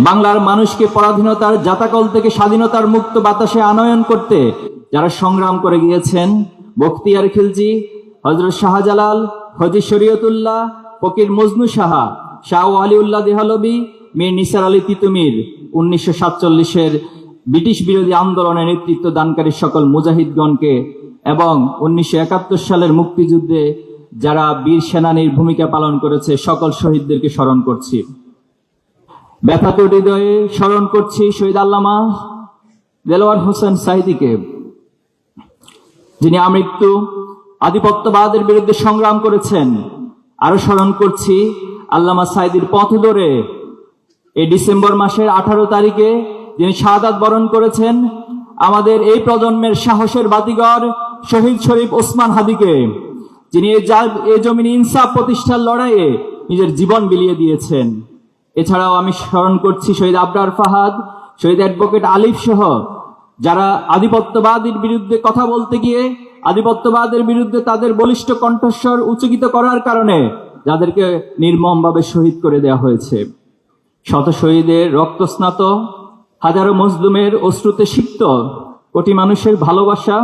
বাংলার মানুষকে পরাধীনতার জাতাকল থেকে স্বাধীনতার মুক্ত বাতাসে আনয়ন করতে যারা সংগ্রাম করে গিয়েছেন, বখতিয়ার খিলজি, হযরত শাহজালাল, হজি শরীয়তুল্লাহ, ফকির মজনু সাহা, শাহ ওয়ালিউল্লাহ দেহলভী, মীর নিসার আলী তিতুমির, 1947-এর ব্রিটিশ বিরোধী আন্দোলনে নেতৃত্ব দানকারী সকল মুজাহিদগণকে এবং 1971 সালের মুক্তিযুদ্ধে যারা বীর সেনানীর ভূমিকা পালন করেছে সকল শহীদদেরকে স্মরণ করছি। ব্যথাত হৃদয়ে স্মরণ করছি শহীদ আল্লামা দেলোয়ার হোসেন সাঈদীকে, যিনি আমৃত্যু আধিপত্যবাদের বিরুদ্ধে সংগ্রাম করেছেন। আরো স্মরণ করছি আল্লামা সাঈদীর পথ ধরে এই ডিসেম্বর মাসের 18 তারিখে যিনি শাহাদাত বরণ করেছেন, আমাদের এই প্রজন্মের সাহসের বাতিঘর শহীদ শরীফ ওসমান হাদিকে, যিনি এই জমিনে ইনসাফ প্রতিষ্ঠার লড়াইয়ে নিজের জীবন বিলিয়ে দিয়েছেন। এছাড়াও আমি স্মরণ করছি শহীদ আবরার ফাহাদ, শহীদ অ্যাডভোকেট আলিফ সহ যারা আধিপত্যবাদের বিরুদ্ধে কথা বলতে গিয়ে আধিপত্যবাদের বিরুদ্ধে তাদের বলিষ্ঠ কণ্ঠস্বর উচ্চকিত করার কারণে যাদেরকে নির্মমভাবে শহীদ করে দেওয়া হয়েছে। শত শহীদের রক্তস্নাত, হাজারো মজলুমের অশ্রুতে সিক্ত, কোটি মানুষের ভালোবাসা,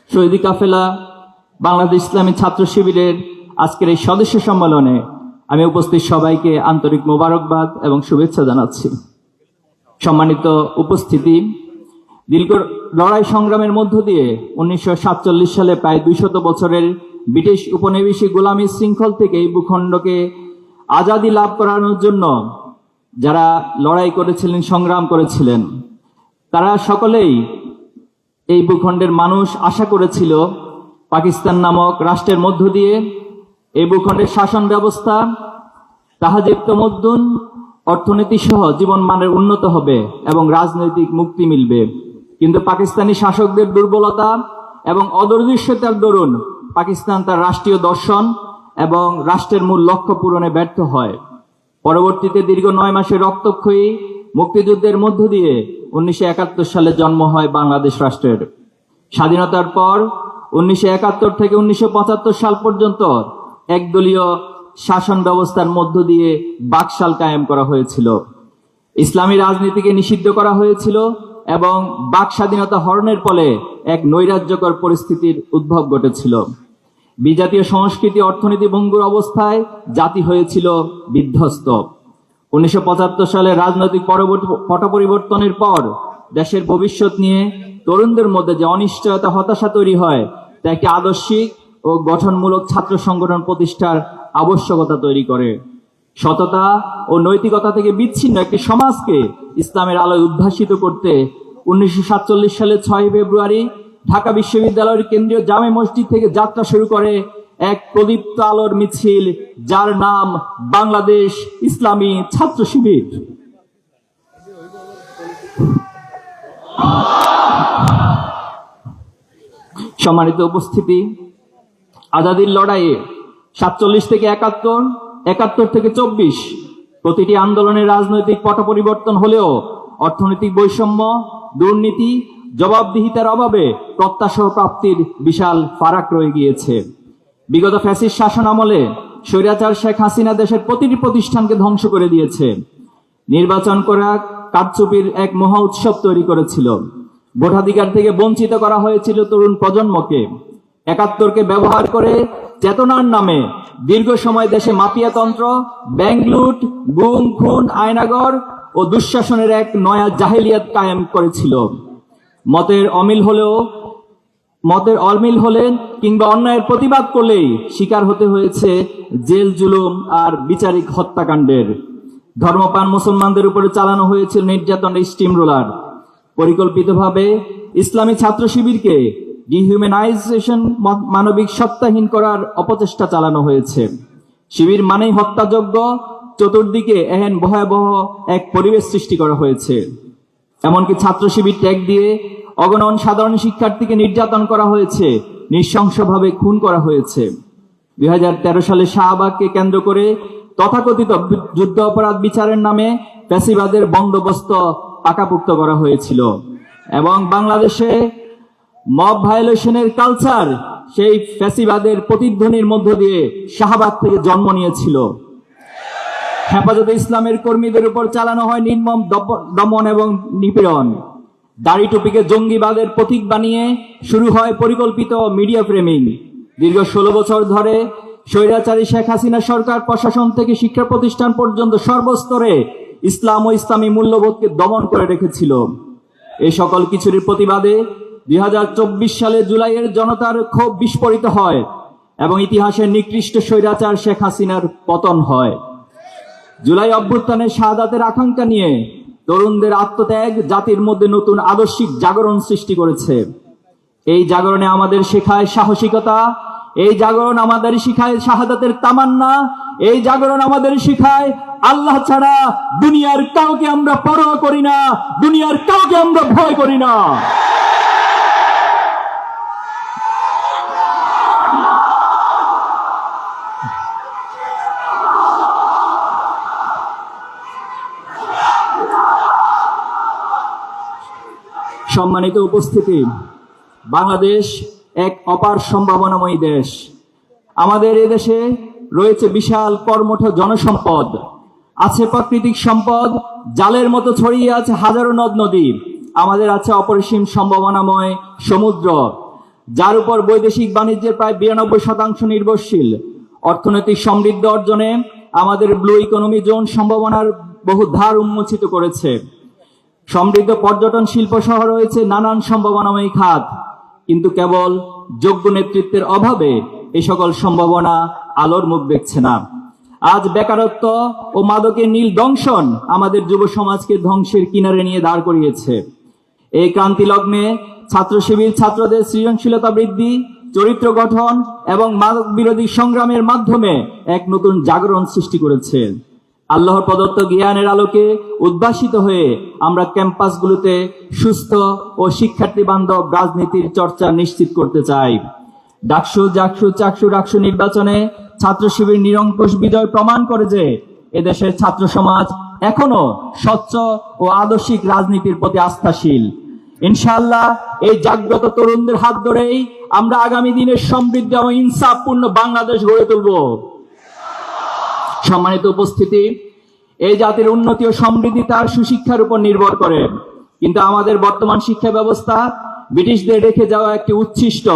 শহীদি কাফেলা বাংলাদেশ ইসলামী ছাত্র শিবিরের আজকের এই সদস্য সম্মেলনে আমি উপস্থিত সবাইকে আন্তরিক মোবারকবাদ এবং শুভেচ্ছা জানাচ্ছি। সম্মানিত উপস্থিতি, দীর্ঘ লড়াই সংগ্রামের মধ্য দিয়ে 1947 সালে প্রায় 200 বছরের ব্রিটিশ উপনিবেশিক গোলামী শৃঙ্খল থেকে এই ভূখণ্ডকে আজাদি লাভ করানোর জন্য যারা লড়াই করেছিলেন, সংগ্রাম করেছিলেন, তারা সকলেই এই ভূখণ্ডের মানুষ আশা করেছিল পাকিস্তান নামক রাষ্ট্রের মধ্য দিয়ে এই ভূখণ্ডের শাসন ব্যবস্থা, তাহাজিব তমদ্দুন, অর্থনীতি সহ জীবন মানের উন্নত হবে এবং রাজনৈতিক মুক্তি মিলবে। কিন্তু পাকিস্তানি শাসকদের দুর্বলতা এবং অদূরদৃশ্যতার দরুন পাকিস্তান তার রাষ্ট্রীয় দর্শন এবং রাষ্ট্রের মূল লক্ষ্য পূরণে ব্যর্থ হয়। পরবর্তীতে দীর্ঘ 9 মাসের রক্তক্ষয়ী মুক্তিযুদ্ধের মধ্য দিয়ে 1971 সালে জন্ম হয় বাংলাদেশ রাষ্ট্রের। স্বাধীনতার পর 1971 থেকে 1975 সাল পর্যন্ত একদলীয় শাসন ব্যবস্থার মধ্য দিয়ে বাকশাল কায়েম করা হয়েছিল। ইসলামী রাজনীতিকে নিষিদ্ধ করা হয়েছিল এবং বাক স্বাধীনতা হরণের ফলে এক নৈরাজ্যকর পরিস্থিতির উদ্ভব ঘটেছিল। বিজাতীয় সংস্কৃতি অর্থনীতি ভঙ্গুর অবস্থায় জাতি হয়েছিল বিধ্বস্ত। 1975 সালে রাজনৈতিক পট পরিবর্তনের পর দেশের ভবিষ্যৎ নিয়ে তরুণদের মধ্যে যে অনিশ্চয়তা, হতাশা তৈরি হয়, তা একটি আদর্শিক ও গঠনমূলক ছাত্র সংগঠন প্রতিষ্ঠার আবশ্যকতা তৈরি করে। সততা ও নৈতিকতা থেকে বিচ্ছিন্ন একটি সমাজকে ইসলামের আলোয় উদ্ভাসিত করতে 1947 সালে 6 ফেব্রুয়ারি ঢাকা বিশ্ববিদ্যালয়ের কেন্দ্রীয় জামে মসজিদ থেকে যাত্রা শুরু করে এক প্রদীপ্ত আলোর মিছিল, যার নাম বাংলাদেশ ইসলামী ছাত্র শিবির। সম্মানিত উপস্থিতি, আজাদির লড়াইয়ে 47 থেকে 71, 71 থেকে 24 প্রতিটি আন্দোলনের রাজনৈতিক পট পরিবর্তন হলেও অর্থনৈতিক বৈষম্য, দুর্নীতি, জবাবদিহিতার অভাবে প্রত্যাশা প্রাপ্তির বিশাল ফারাক রয়ে গিয়েছে। বিগত ফ্যাসিস্ট শাসন আমলে স্বৈরাচার শেখ হাসিনা দেশের প্রতিটি প্রতিষ্ঠানকে ধ্বংস করে দিয়েছে। নির্বাচন করা কারচুপির এক মহা উৎসব তৈরি করেছিল। ভোটাধিকার থেকে বঞ্চিত করা হয়েছিল তরুণ প্রজন্মকে। 71কে ব্যবহার করে চেতনার নামে দীর্ঘ সময় দেশে মাফিয়াতন্ত্র, ব্যাংক লুট, গুম খুন, আয়নাগর ও দুঃশাসনের এক নয়া জাহেলিয়াত কায়েম করেছিল। মতের অমিল হলে কিংবা অন্যায়ের প্রতিবাদ করলেই শিকার হতে হয়েছে জেল, জুলুম আর বিচারিক হত্যাকাণ্ডের। ধর্মপ্রাণ মুসলমানদের উপরে চালানো হয়েছিল নির্যাতনের স্টিম রোলার। পরিকল্পিতভাবে ইসলামী ছাত্র শিবিরকে ডিহিউম্যানাইজেশন, মানবিক সত্তাহীন করার অপচেষ্টা চালানো হয়েছে। শিবির মানেই হত্যাযোগ্য, চতুর্দিকে এহেন ভয়াবহ এক পরিবেশ সৃষ্টি করা হয়েছে। এমনকি ছাত্র শিবির ট্যাগ দিয়ে অগণন সাধারণ শিক্ষার্থীকে নির্যাতন করা হয়েছে, নৃশংসভাবে খুন করা হয়েছে। 2013 সালে শাহবাগকে কেন্দ্র করে তথাকথিত যুদ্ধ অপরাধ বিচারের নামে ফ্যাসিবাদের বন্দোবস্ত পাকাপোক্ত করা হয়েছিল এবং বাংলাদেশে মব ভায়োলেশনের কালচার সেই ফ্যাসিবাদের প্রতিধ্বনির মধ্য দিয়ে শাহবাগ থেকে জন্ম নিয়েছিল। হেফাজতে ইসলামের কর্মীদের উপর চালানো হয় নির্মম দমন এবং নিপীড়ন। দাড়ি টুপিকে জঙ্গিবাদের প্রতীক বানিয়ে শুরু হয় পরিকল্পিত মিডিয়া ফ্রেমিং। দীর্ঘ 16 বছর ধরে স্বৈরাচারী শেখ হাসিনা সরকার প্রশাসন থেকে শিক্ষা প্রতিষ্ঠান পর্যন্ত সর্বস্তরে ইসলাম ও ইসলামী মূল্যবোধকে দমন করে রেখেছিল। এই সকল কিছুর প্রতিবাদে 2024 সালে জুলাইয়ের জনতার ক্ষোভ বিস্ফোরিত হয় এবং ইতিহাসের নিকৃষ্ট স্বৈরাচার শেখ হাসিনার পতন হয়। জুলাই অভ্যুত্থানের শাহাদাতের আকাঙ্ক্ষা নিয়ে তরুণদের আত্মত্যাগ জাতির মধ্যে নতুন আদর্শিক জাগরণ সৃষ্টি করেছে। এই জাগরণে আমাদের শেখায় সাহসিকতা, এই জাগরণ আমাদের শিখায় শাহাদাতের তামান্না, এই জাগরণ আমাদের শিখায় আল্লাহ ছাড়া দুনিয়ার কাউকে আমরা পরোয়া করি না, দুনিয়ার কাউকে আমরা ভয় করি না। সম্মানিত উপস্থিতি, বাংলাদেশ এক অপার সম্ভাবনাময়ী দেশ। আমাদের এই দেশে রয়েছে বিশাল কর্মঠ জনসম্পদ, আছে প্রাকৃতিক সম্পদ, জালের মতো ছড়িয়ে আছে হাজারো নদ নদী। আমাদের আছে অপরিসীম সম্ভাবনাময় সমুদ্র, যার উপর বৈদেশিক বাণিজ্যের প্রায় 92% নির্ভরশীল। অর্থনৈতিক সমৃদ্ধি অর্জনে আমাদের ব্লু ইকোনমি জোন সম্ভাবনার বহু ধার উন্মোচিত করেছে। সমৃদ্ধ পর্যটন শিল্প সহ রয়েছে নানান সম্ভাবনাময়ী খাত, কিন্তু কেবল যোগ্য নেতৃত্বের অভাবে এই সকল সম্ভাবনা আলোর মুখ দেখছে না। আজ বেকারত্ব ও মাদকের নীল দংশন আমাদের যুব সমাজকে ধ্বংসের কিনারে নিয়ে দাঁড় করিয়েছে। এই ক্রান্তি লগ্নে ছাত্র শিবির ছাত্রদের সৃজনশীলতা বৃদ্ধি, চরিত্র গঠন এবং মাদক বিরোধী সংগ্রামের মাধ্যমে এক নতুন জাগরণ সৃষ্টি করেছে। আল্লাহর প্রদত্ত জ্ঞানের আলোকে উদ্ভাসিত হয়ে আমরা ক্যাম্পাসগুলোতে সুস্থ ও শিক্ষার্থী বান্ধব রাজনীতির চর্চা নিশ্চিত করতে চাই। ডাকসু, জাকসু, চাকসু, ডাকসু নির্বাচনে ছাত্র শিবির নিরঙ্কুশ বিজয় প্রমাণ করে যে এদেশের ছাত্র সমাজ এখনো স্বচ্ছ ও আদর্শিক রাজনীতির প্রতি আস্থাশীল। ইনশাআল্লাহ এই জাগ্রত তরুণদের হাত ধরেই আমরা আগামী দিনের সমৃদ্ধ এবং ইনসাফপূর্ণ বাংলাদেশ গড়ে তুলব। সম্মানিত উপস্থিতি, এই জাতির উন্নতি ও সমৃদ্ধি তার সুশিক্ষার উপর নির্ভর করে, কিন্তু আমাদের বর্তমান শিক্ষা ব্যবস্থা ব্রিটিশদের রেখে যাওয়া একটি উচ্ছিষ্ট,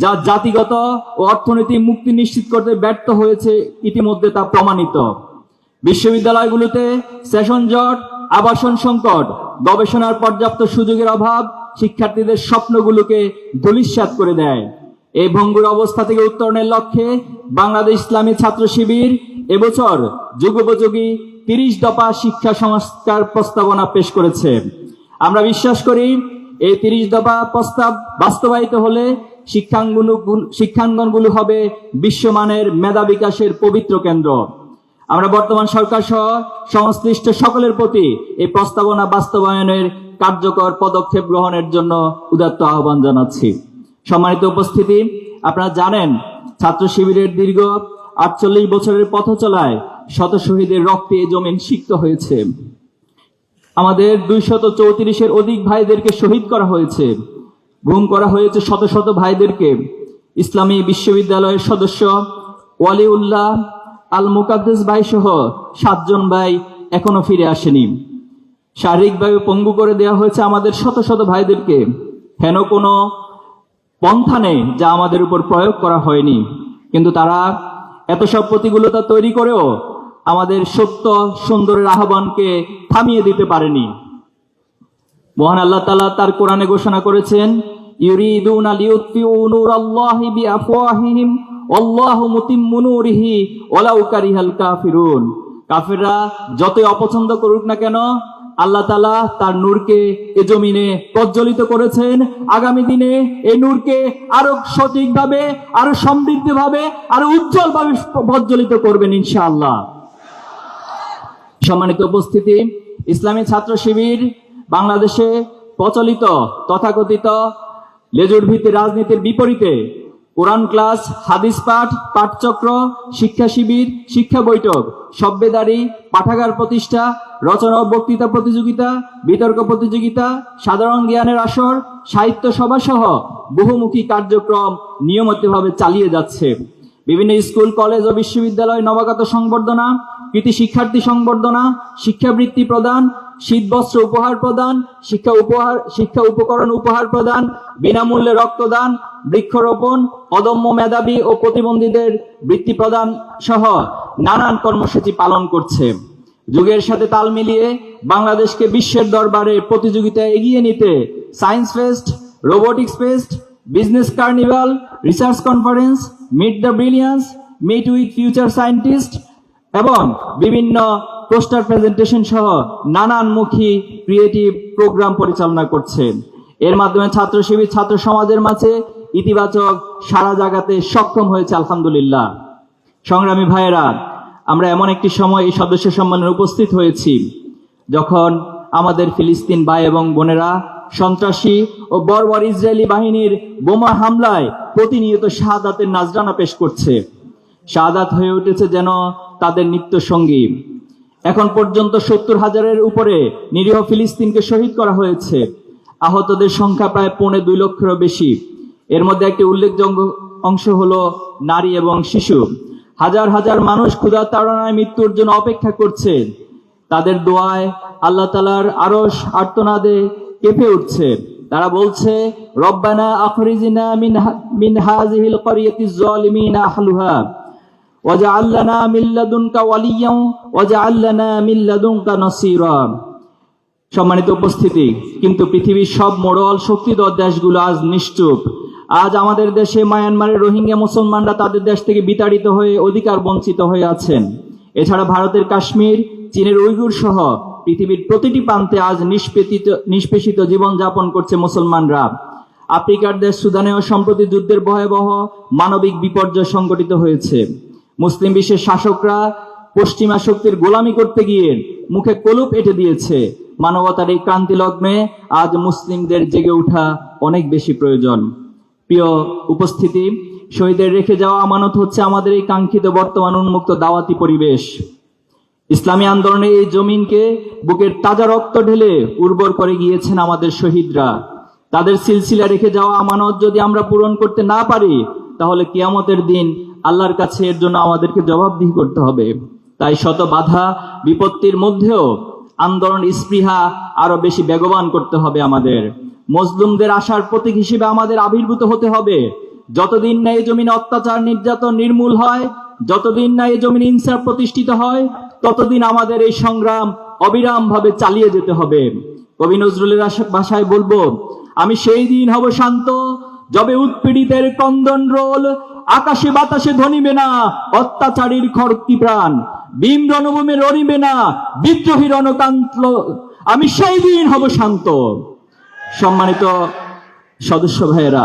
যা জাতিগত ও অর্থনৈতিক মুক্তি নিশ্চিত করতে ব্যর্থ হয়েছে। ইতিমধ্যে তা প্রমাণিত। বিশ্ববিদ্যালয়গুলোতে সেশন জট, আবাসন সংকট, গবেষণার পর্যাপ্ত সুযোগের অভাব শিক্ষার্থীদের স্বপ্নগুলোকে ধূলিসাৎ করে দেয়। এই ভঙ্গুর অবস্থা থেকে উত্তরণের লক্ষ্যে বাংলাদেশ ইসলামী ছাত্র শিবির এবছর যুগোপযোগী 30 দফা শিক্ষা সংস্কার প্রস্তাবনা পেশ করেছে। আমরা বিশ্বাস করি এই 30 দফা প্রস্তাব বাস্তবায়িত হলে শিক্ষাঙ্গনগুলো হবে বিশ্বমানের মেধা বিকাশের পবিত্র কেন্দ্র। আমরা বর্তমান সরকার সহ সংশ্লিষ্ট সকলের প্রতি এই প্রস্তাবনা বাস্তবায়নের কার্যকর পদক্ষেপ গ্রহণের জন্য উদাত্ত আহ্বান জানাচ্ছি। সম্মানিত উপস্থিতি, আপনারা জানেন ছাত্র শিবিরের দীর্ঘ 48 বছরের পথ চলায় শত শহীদের রক্তে জমিন সিক্ত হয়েছে। আমাদের 234-এর অধিক ভাইদেরকে শহীদ করা হয়েছে, গুম করা হয়েছে শত শত ভাইদেরকে। ইসলামী বিশ্ববিদ্যালয়ের সদস্য ওয়ালিউল্লাহ আল মুকাদ্দেস ভাই সহ 7 জন ভাই এখনো ফিরে আসেনি। শারীরিকভাবে পঙ্গু করে দেওয়া হয়েছে আমাদের শত শত ভাইদেরকে। হেন কোনো পন্থা নেই যা আমাদের উপর প্রয়োগ করা হয়নি, কিন্তু তারা এত সব প্রতিকূলতা তৈরি করেও আমাদের সত্য সুন্দরের আহ্বানকে থামিয়ে দিতে পারেনি। মহান আল্লাহ তাআলা তার কোরআনে ঘোষণা করেছেন, ইউরিদুনা লিউতফিউ নূরাল্লাহি বিআফওয়াহিহিম আল্লাহু মুতিম্মু নূরিহি ওয়ালাউ কারিহাল কাফিরুন। কাফেররা যতই অপছন্দ করুক না কেন, আল্লাহ তাআলা তার নূরকে এ জমিনে প্রজ্বলিত করেছেন। আগামী দিনে এই নূরকে আরো সঠিকভাবে, আরো সমৃদ্ধভাবে, আরো উজ্জ্বলভাবে প্রজ্বলিত করবেন ইনশাআল্লাহ। সম্মানিত উপস্থিতি, ইসলামী ছাত্র শিবির বাংলাদেশে প্রচলিত তথাকথিত লেজুর ভিত্তিক রাজনীতির বিপরীতে কোরআন ক্লাস, হাদিস পাঠ, পাঠচক্র, শিক্ষা শিবির, শিক্ষা বৈঠক, সভ্যেদারি, পাঠাগার প্রতিষ্ঠা, রচনা ও বক্তৃতা প্রতিযোগিতা, বিতর্ক প্রতিযোগিতা, সাধারণ জ্ঞানের আসর, সাহিত্য সভা সহ বহুমুখী কার্যক্রম নিয়মিতভাবে চালিয়ে যাচ্ছে। বিভিন্ন স্কুল, কলেজ ও বিশ্ববিদ্যালয় নবাগত সংবর্ধনা, কৃতি শিক্ষার্থী সংবর্ধনা, শিক্ষাবৃত্তি প্রদান, শীতবস্ত্র উপহার প্রদান, শিক্ষা উপকরণ উপহার প্রদান, বিনামূল্যে রক্তদান, বৃক্ষরোপণ, অদম্য মেধাবী ও প্রতিবন্ধীদের বৃত্তি প্রদান সহ নানান কর্মসূচি পালন করছে। যুগের সাথে তাল মিলিয়ে বাংলাদেশকে বিশ্বের দরবারে প্রতিযোগিতায় এগিয়ে নিতে science fest, robotics fest, business carnival, research conference, meet the brilliance, meet with future scientist এবং বিভিন্ন পোস্টার প্রেজেন্টেশন সহ নানানমুখী ক্রিয়েটিভ প্রোগ্রাম পরিচালনা করছে। এর মাধ্যমে ছাত্র শিবির ছাত্র সমাজের মাঝে ইতিবাচক সাড়া জাগাতে সক্ষম হয়েছে আলহামদুলিল্লাহ। সংগ্রামী ভাইয়েরা, আমরা এমন একটি সময় এই সদস্য সম্মেলনে উপস্থিত হয়েছি যখন আমাদের ফিলিস্তিন ভাই এবং বোনেরা সন্ত্রাসী ও বর্বর ইসরায়েলি বাহিনীর বোমা হামলায় প্রতিনিয়ত শাহাদাতের নাজরানা পেশ করছে। শাহাদাত হয়ে উঠেছে যেন তাদের নিত্য সঙ্গী। এখন পর্যন্ত 70,000-এর উপরে নিরীহ ফিলিস্তিনকে শহীদ করা হয়েছে। আহতদের সংখ্যা প্রায় 2.25 লক্ষেরও বেশি। এর মধ্যে একটি উল্লেখযোগ্য অংশ হলো নারী এবং শিশু। হাজার হাজার মানুষ ক্ষুধার তাড়নায় মৃত্যুর জন্য অপেক্ষা করছে। তাদের দোয়ায় আল্লাহ তাআলার আরশ আর্তনাদে কেঁপে উঠছে। তারা বলছে, রব্বানা আখরিজনা মিন হাযিহিল ক্বরিয়াতিজ যালিমিনা আহলুহা ওয়াজআল লানা মিন লাদুনকা ওয়ালিয়্যান ওয়াজআল লানা মিন লাদুনকা নাসীরা। সম্মানিত উপস্থিতি, কিন্তু পৃথিবীর সব মোড়ল শক্তিধর দেশগুলো আজ নিশ্চুপ। আজ আমাদের দেশে মায়ানমারের রোহিঙ্গা মুসলমানরা তাদের দেশ থেকে বিতাড়িত হয়ে অধিকার বঞ্চিত হয়ে আছেন। এছাড়া ভারতের কাশ্মীর, চীনের উইগুর সহ পৃথিবীর প্রতিটি প্রান্তে আজ নিষ্পেষিত জীবন যাপন করছে মুসলমানরা। আফ্রিকার দেশ সুদানেও সম্প্রতি যুদ্ধের ভয়াবহ মানবিক বিপর্যয় সংঘটিত হয়েছে। মুসলিম বিশ্বের শাসকরা পশ্চিমা শক্তির গোলামি করতে গিয়ে মুখে কলুপ এঁটে দিয়েছে। মানবতার এই ক্রান্তি লগ্নে আজ মুসলিমদের জেগে ওঠা অনেক বেশি প্রয়োজন। প্রিয় উপস্থিতি, শহীদের রেখে যাওয়া আমানত হচ্ছে আমাদের এই কাঙ্ক্ষিত বর্তমান উন্মুক্ত দাওয়াতি পরিবেশ। ইসলামী আন্দোলনে এই জমিনকে বুকের তাজা রক্ত ঢেলে উর্বর করে গিয়েছেন আমাদের শহীদরা। তাদের সিলসিলা রেখে যাওয়া আমানত যদি আমরা পূরণ করতে না পারি, তাহলে কিয়ামতের দিন আল্লাহর কাছে এর জন্য আমাদেরকে জবাবদিহি করতে হবে। তাই শত বাধা বিপত্তির মধ্যেও আন্দোলন স্পৃহা আরো বেশি বেগবান করতে হবে আমাদের। মজলুমদের আশার প্রতীক হিসেবে আমাদের আবির্ভূত হতে হবে। যতদিন না এই জমিনে অত্যাচার নির্যাতন নির্মূল হয়, যতদিন না এই জমিনে ইনসাফ প্রতিষ্ঠিত হয়, ততদিন আমাদের এই সংগ্রাম অবিরাম ভাবে চালিয়ে যেতে হবে। কবি নজরুলের ভাষায় বলবো, আমি সেই দিন হব শান্ত যবে উৎপীড়িতের ক্রন্দন রোল, আকাশে বাতাসে ধ্বনিবে না অত্যাচারীর খড়কি প্রাণ, ভীম রণভূমে রণিবে না বিদ্রোহী রণকান্ত, আমি সেই দিন হব শান্ত। সম্মানিত সদস্য ভাইয়েরা,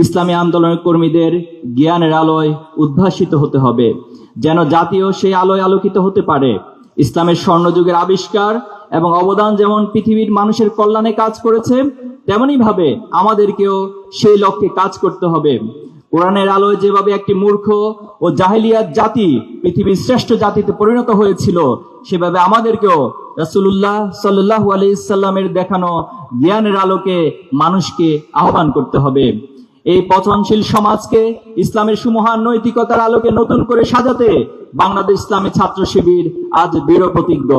ইসলামী আন্দোলনের কর্মীদের জ্ঞানের আলোয় উদ্ভাসিত হতে হবে, যেন জাতীয় সেই আলোয় আলোকিত হতে পারে। ইসলামের স্বর্ণযুগের আবিষ্কার এবং অবদান যেমন পৃথিবীর মানুষের কল্যাণে কাজ করেছে, তেমনি ভাবে আমাদেরকেও সেই লক্ষ্যে কাজ করতে হবে। কোরআনের আলোয় যেভাবে একটি মূর্খ ও জাহেলিয়াত জাতি পৃথিবীর শ্রেষ্ঠ জাতিতে পরিণত হয়েছিল, সেভাবে আমাদেরকেও রাসূলুল্লাহ সাল্লাল্লাহু আলাইহি সাল্লামের দেখানো জ্ঞানের আলোকে মানুষকে আহ্বান করতে হবে। এই পচনশীল সমাজকে ইসলামের সুমহান নৈতিকতার আলোকে নতুন করে সাজাতে বাংলাদেশ ইসলামী ছাত্র শিবির আজ দৃঢ় প্রতিজ্ঞ।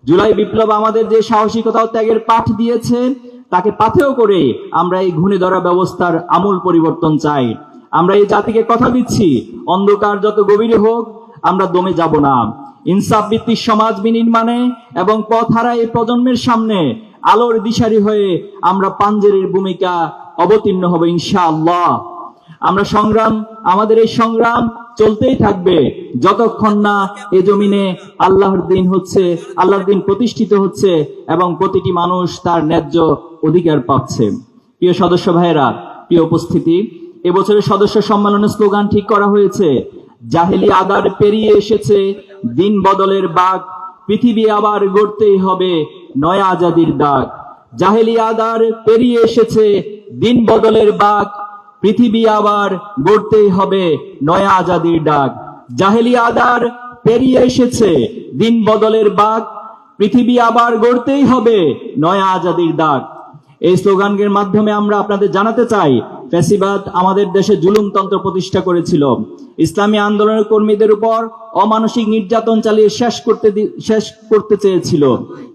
জুলাই বিপ্লব আমাদের যে সাহসিকতা ও ত্যাগের পাঠ দিয়েছে, তাকে পাথেয় করে আমরা এই ঘুণে ধরা ব্যবস্থার আমূল পরিবর্তন চাই। আমরা এই জাতিকে কথা দিচ্ছি, অন্ধকার যত গভীরে হোক আমরা দমে যাব না। ইনসাফ ভিত্তিক সমাজ বিনির্মাণে এবং পথ হারা এই প্রজন্মের সামনে আলোর দিশারি হয়ে আমরা পাঞ্জেরির ভূমিকা অবতীর্ণ হব ইনশাআল্লাহ। আমাদের এই সংগ্রাম চলতেই থাকবে যতক্ষণ না এ জমিনে আল্লাহর দিন প্রতিষ্ঠিত হচ্ছে এবং প্রতিটি মানুষ তার ন্যায্য অধিকার পাচ্ছে। প্রিয় সদস্য ভাইয়েরা, প্রিয় উপস্থিতি, এবছরের সদস্য সম্মেলনের স্লোগান ঠিক করা হয়েছে, জাহেলি আদার পেরিয়ে এসেছে দিন বদলের বাগ, পৃথিবী আবার গড়তেই হবে নয়া আজাদির দাগ। জাহেলি আদার পেরিয়ে এসেছে দিন বদলের বাগ, পৃথিবী আবার গড়তেই হবে নয়া আজাদির ডাক। জাহেলি আদার পেরিয়ে এসেছে দিন বদলের বাগ, পৃথিবী আবার গড়তেই হবে নয়া আজাদির ডাক। এই স্লোগানের মাধ্যমে আমরা আপনাদের জানাতে চাই, ফ্যাসিবাদ আমাদের দেশে জুলুমতন্ত্র প্রতিষ্ঠা করেছিল। ইসলামী আন্দোলনের কর্মীদের উপর অমানসিক নির্যাতন চালিয়ে শেষ করতে চেয়েছিল,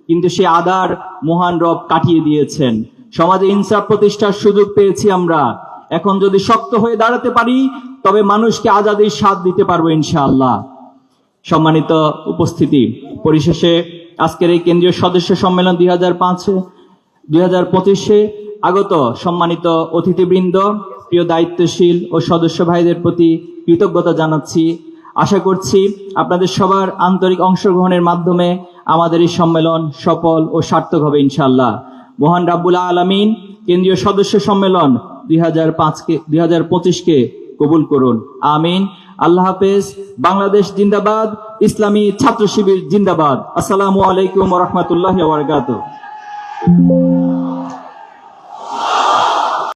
কিন্তু সে আদার মহান রব কাটিয়ে দিয়েছেন। সমাজে ইনসাফ প্রতিষ্ঠার সুযোগ পেয়েছি আমরা। এখন যদি শক্ত হয়ে দাঁড়াতে পারি, তবে মানুষকে আজাদির স্বাদ দিতে পারবো ইনশাআল্লাহ। সম্মানিত উপস্থিতি, পরিশেষে আজকের এই কেন্দ্রীয় সদস্য সম্মেলন 2025-এ আগত সম্মানিত অতিথিবৃন্দ, প্রিয় দায়িত্বশীল ও সদস্য ভাইদের প্রতি কৃতজ্ঞতা জানাচ্ছি। আশা করছি আপনাদের সবার আন্তরিক অংশগ্রহণের মাধ্যমে আমাদের এই সম্মেলন সফল ও সার্থক হবে ইনশাআল্লাহ। মহান রাব্বুল আলামিন কেন্দ্রীয় সদস্য সম্মেলন 2025-কে কবুল করুন, আমিন। আল্লাহ হাফেজ। বাংলাদেশ জিন্দাবাদ, ইসলামী ছাত্র শিবির জিন্দাবাদ। আসসালামু আলাইকুম ওয়া রাহমাতুল্লাহি ওয়া বারাকাতুহু।